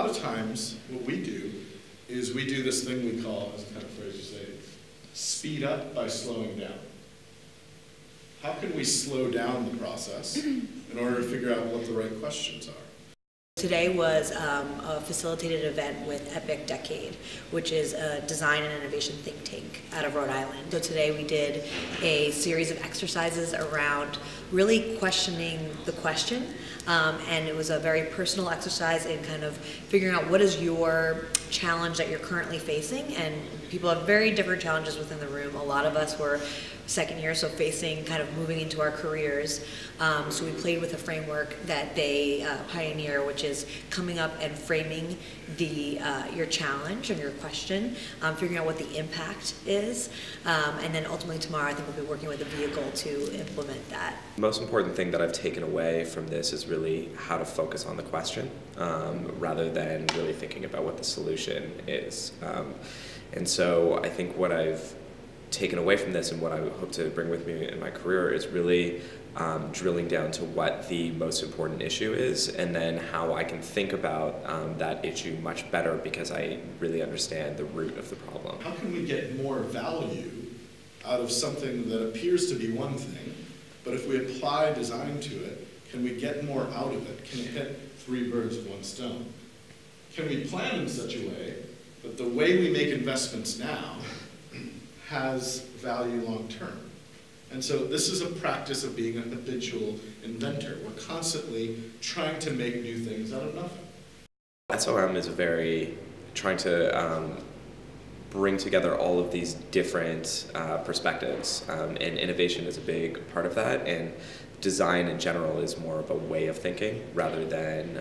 lot of times what we do is we do this thing we call, as a kind of phrase you say, speed up by slowing down. How can we slow down the process in order to figure out what the right questions are? Today was a facilitated event with Epic Decade, which is a design and innovation think tank out of Rhode Island. So today we did a series of exercises around really questioning the question, and it was a very personal exercise in kind of figuring out what is your challenge that you're currently facing, and people have very different challenges within the room. A lot of us were second year, so facing kind of moving into our careers. So we played with a framework that they pioneer, which is coming up and framing your challenge and your question, figuring out what the impact is, and then ultimately tomorrow I think we'll be working with a vehicle to implement that. The most important thing that I've taken away from this is really how to focus on the question rather than really thinking about what the solution is. And so I think what I've taken away from this and what I hope to bring with me in my career is really drilling down to what the most important issue is, and then how I can think about that issue much better because I really understand the root of the problem. How can we get more value out of something that appears to be one thing, but if we apply design to it, can we get more out of it? Can it hit 3 birds with 1 stone? Can we plan in such a way that the way we make investments now has value long term? And so this is a practice of being a habitual inventor. We're constantly trying to make new things out of nothing. SOM is trying to bring together all of these different perspectives, and innovation is a big part of that, and design in general is more of a way of thinking rather than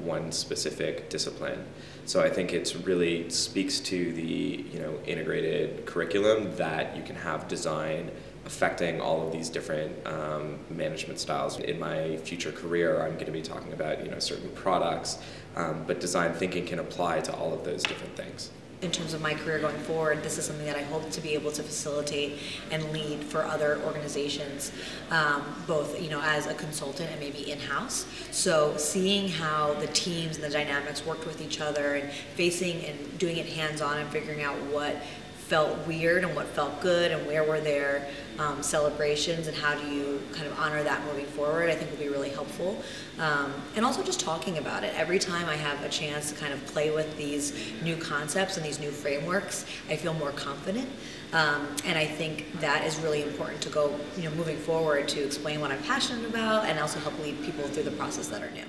one specific discipline. So I think it really speaks to the integrated curriculum that you can have design affecting all of these different management styles. In my future career, I'm going to be talking about certain products, but design thinking can apply to all of those different things. In terms of my career going forward, this is something that I hope to be able to facilitate and lead for other organizations, both as a consultant and maybe in-house. So seeing how the teams and the dynamics worked with each other and facing and doing it hands-on and figuring out what felt weird and what felt good and where were their celebrations and how do you kind of honor that moving forward, I think will be really helpful. And also just talking about it. Every time I have a chance to kind of play with these new concepts and these new frameworks, I feel more confident. And I think that is really important to go moving forward to explain what I'm passionate about and also help lead people through the process that are new.